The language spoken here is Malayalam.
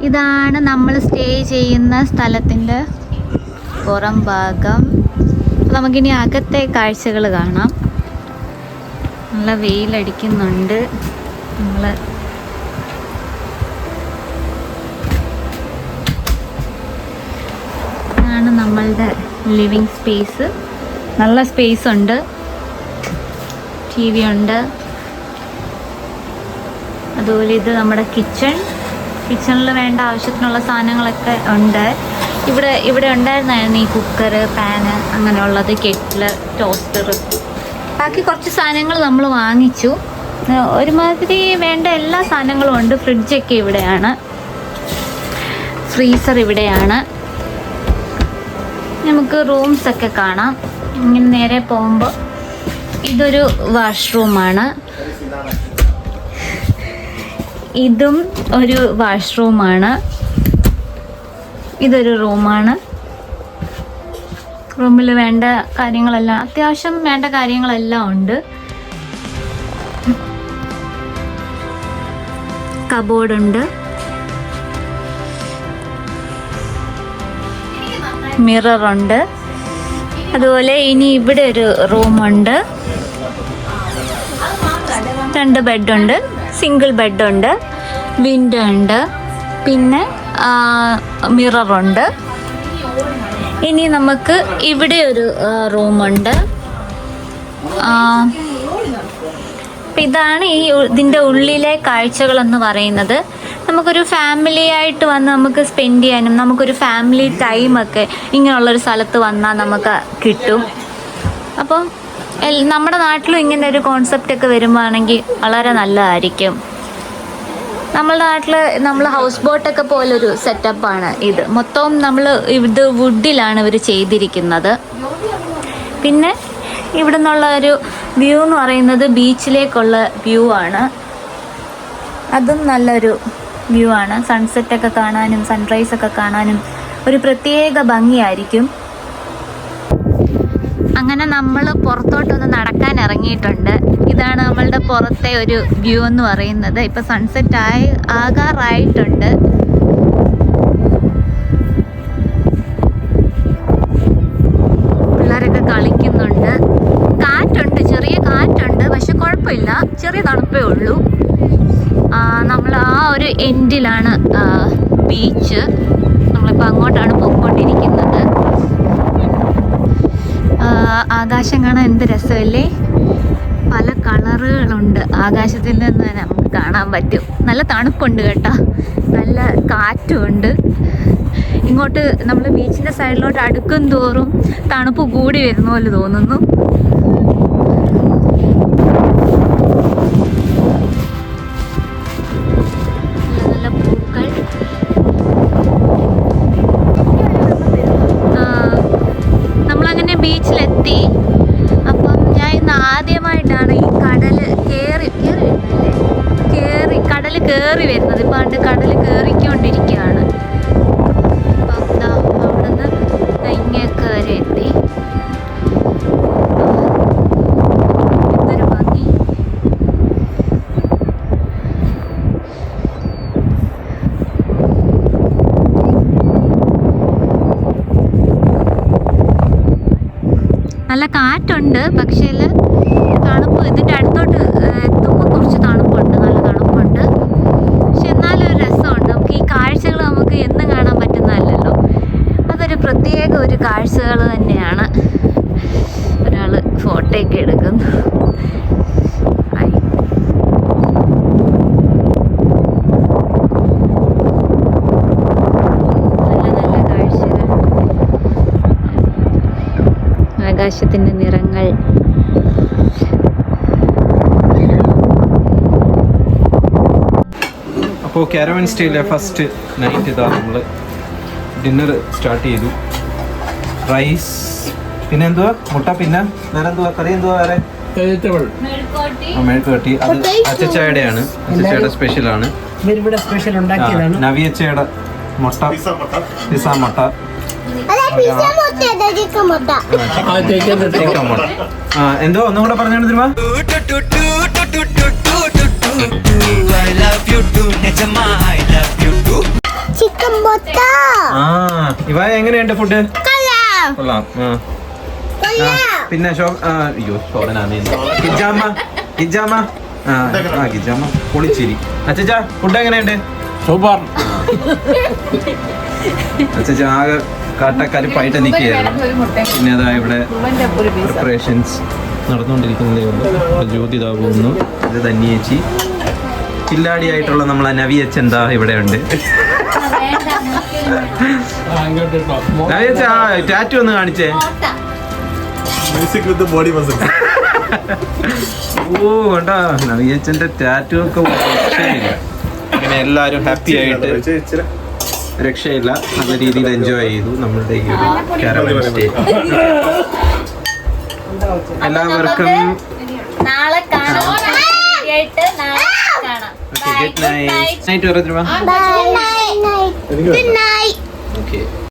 ഇതാണ് നമ്മൾ സ്റ്റേ ചെയ്യുന്ന സ്ഥലത്തിൻ്റെ പുറം ഭാഗം. നമുക്കിനി അകത്തെ കാഴ്ചകൾ കാണാം. നല്ല വെയിലടിക്കുന്നുണ്ട്. ഇതാണ് നമ്മളുടെ ലിവിങ് സ്പേസ്. നല്ല സ്പേസ് ഉണ്ട്. ടി വി ഉണ്ട്. അതുപോലെ ഇത് നമ്മുടെ കിച്ചണിൽ വേണ്ട ആവശ്യത്തിനുള്ള സാധനങ്ങളൊക്കെ ഉണ്ട്. ഇവിടെ ഉണ്ടായിരുന്നായിരുന്നു ഈ കുക്കർ, പാന്, അങ്ങനെയുള്ളത്, കെറ്റില്, ടോസ്റ്റർ. ബാക്കി കുറച്ച് സാധനങ്ങൾ നമ്മൾ വാങ്ങിച്ചു. ഒരുമാതിരി വേണ്ട എല്ലാ സാധനങ്ങളും ഉണ്ട്. ഫ്രിഡ്ജൊക്കെ ഇവിടെയാണ്. ഫ്രീസർ ഇവിടെയാണ്. നമുക്ക് റൂംസൊക്കെ കാണാം. ഇങ്ങനെ നേരെ പോകുമ്പോൾ ഇതൊരു വാഷ്റൂമാണ്. ഇതും ഒരു വാഷ്റൂമാണ്. ഇതൊരു റൂമാണ്. റൂമിൽ വേണ്ട കാര്യങ്ങളെല്ലാം, അത്യാവശ്യം വേണ്ട കാര്യങ്ങളെല്ലാം ഉണ്ട്. കബോർഡുണ്ട്. മിററുണ്ട്. അതുപോലെ ഇനി ഇവിടെ ഒരു റൂമുണ്ട്. 2 ബെഡുണ്ട്. സിംഗിൾ ബെഡുണ്ട്. വിൻഡോ ഉണ്ട്. പിന്നെ മിററുണ്ട്. ഇനി നമുക്ക് ഇവിടെ ഒരു റൂമുണ്ട്. ഇതാണ് ഇതിൻ്റെ ഉള്ളിലെ കാഴ്ചകളെന്ന് പറയുന്നത്. നമുക്കൊരു ഫാമിലി ആയിട്ട് വന്ന് നമുക്ക് സ്പെൻഡ് ചെയ്യാനും നമുക്കൊരു ഫാമിലി ടൈമൊക്കെ ഇങ്ങനെയുള്ളൊരു സ്ഥലത്ത് വന്നാൽ നമുക്ക് കിട്ടും. അപ്പം നമ്മുടെ നാട്ടിലും ഇങ്ങനെ ഒരു കോൺസെപ്റ്റൊക്കെ വരുമ്പോഴാണെങ്കിൽ വളരെ നല്ലതായിരിക്കും. നമ്മുടെ നാട്ടിൽ നമ്മൾ ഹൗസ് ബോട്ടൊക്കെ പോലൊരു സെറ്റപ്പാണ് ഇത്. മൊത്തം ഇത് വുഡിലാണ് ഇവർ ചെയ്തിരിക്കുന്നത്. പിന്നെ ഇവിടെ നിന്നുള്ള ഒരു വ്യൂ എന്ന് പറയുന്നത് ബീച്ചിലേക്കുള്ള വ്യൂ ആണ്. അതും നല്ലൊരു വ്യൂ ആണ്. സൺസെറ്റൊക്കെ കാണാനും സൺറൈസൊക്കെ കാണാനും ഒരു പ്രത്യേക ഭംഗിയായിരിക്കും. അങ്ങനെ നമ്മൾ പുറത്തോട്ടൊന്ന് നടക്കാൻ ഇറങ്ങിയിട്ടുണ്ട്. ഇതാണ് നമ്മളുടെ പുറത്തെ ഒരു വ്യൂ എന്ന് പറയുന്നത്. ഇപ്പം സൺസെറ്റ് ആകാറായിട്ടുണ്ട്. പിള്ളേരൊക്കെ കളിക്കുന്നുണ്ട്. കാറ്റുണ്ട്, ചെറിയ കാറ്റുണ്ട്. പക്ഷെ കുഴപ്പമില്ല, ചെറിയ തണുപ്പേ ഉള്ളൂ. നമ്മൾ ആ ഒരു എൻഡിലാണ് ബീച്ച്. നമ്മളിപ്പോൾ അങ്ങോട്ടാണ് പോയിക്കൊണ്ടിരിക്കുന്നത്. ആകാശം കാണാൻ എന്ത് രസമല്ലേ. പല കളറുകളുണ്ട്. ആകാശത്തിൽ നിന്ന് തന്നെ നമുക്ക് കാണാൻ പറ്റും. നല്ല തണുപ്പുണ്ട് കേട്ടോ. നല്ല കാറ്റുമുണ്ട്. ഇങ്ങോട്ട് നമ്മൾ ബീച്ചിൻ്റെ സൈഡിലോട്ട് അടുക്കും തോറും തണുപ്പ് കൂടി വരുന്ന പോലെ തോന്നുന്നു. നല്ല പൂക്കൾ. നമ്മളങ്ങനെ ബീച്ചിലെത്തി. അപ്പം ഞാൻ ഇന്ന് ആദ്യമായിട്ടാണ് ഈ കടൽ കയറി വരുന്നത്. ഇപ്പം പണ്ട് കടൽ കയറിക്കൊണ്ടിരിക്കുകയാണ്. അപ്പം എന്താ അവിടുന്ന് ഇങ്ങേക്ക് വരെ എത്തി. എന്തൊരു ഭംഗി. നല്ല കാറ്റുണ്ട്. പക്ഷേ തണുപ്പ് ഇതിൻ്റെ അടുത്തോട്ട് എത്തുമ്പോൾ കുറച്ച് തണുപ്പുണ്ട്. നല്ല തണുപ്പുണ്ട്. പക്ഷെ എന്നാലും ഒരു രസമുണ്ട്. നമുക്ക് ഈ കാഴ്ചകൾ നമുക്ക് എന്നും കാണാൻ പറ്റുന്നതല്ലല്ലോ. അതൊരു പ്രത്യേക ഒരു കാഴ്ചകൾ തന്നെയാണ്. ഒരാൾ ഫോട്ടോയൊക്കെ എടുക്കുന്നു. നല്ല കാഴ്ചകൾ. ആകാശത്തിൻ്റെ നിറങ്ങൾ. അപ്പോൾ കാരവൻ സ്റ്റേയിലെ ഫസ്റ്റ് നൈറ്റ് ഇതാ നമ്മൾ ഡിന്നർ സ്റ്റാർട്ട് ചെയ്തു. റൈസ്, പിന്നെ എന്തുവാ മുട്ട, പിന്നെ വേറെ എന്തുവാ കറി, എന്തുവാ വേറെ മെഴുക്കുവരട്ടി. അത് അച്ചച്ചയുടെയാണ്. അച്ചച്ചയുടെ സ്പെഷ്യലാണ്. നവിയച്ചയുടെ മുട്ട, പിസ്സ മുട്ട. എന്തോ ഒന്നും കൂടെ പറഞ്ഞാണ് തിരുവാ. ഇവ എങ്ങനെയുണ്ട് ഫുഡ്? കൊള്ളാം. പിന്നെ അയ്യോ ശോഭനാണ് ഗിജാമ ഗിജാമ പൊളിച്ചിരി. അച്ഛാ ഫുഡ് എങ്ങനെയുണ്ട്? സൂപ്പർ. അച്ഛാ ആകെ കാട്ടക്കലിപ്പായിട്ട് നിൽക്കുകയായിരുന്നു. പിന്നെ അതാ ഇവിടെ പ്രിപ്പറേഷൻസ് നടന്നുകൊണ്ടിരിക്കുന്നതേ ഉള്ളൂ. ജ്യോതി ഇതാ പോകുന്നു. ഇത് തന്നിയേച്ചി കില്ലാടിയായിട്ടുള്ള നമ്മളെ നവിയച്ഛൻ എന്താ ഇവിടെ ഉണ്ട്. നവിയച്ച ടാറ്റു ഒന്ന് കാണിച്ചേ. Music with body muscle. ഓ കണ്ടാ നവിയച്ഛന്റെ ടാറ്റു ഒക്കെ രക്ഷയില്ല. അങ്ങനെ എല്ലാവരും ഹാപ്പി ആയിട്ട് രക്ഷയില്ല നല്ല രീതിയിൽ എൻജോയ് ചെയ്തു നമ്മളുടെ ഈ ഒരു കാരവൻ സ്റ്റേ. എല്ലാവർക്കും നാളെ കാണാം. Good night. നൈറ്റ് പറഞ്ഞിട്ട് വാ. എനിക്ക് ഓക്കെ.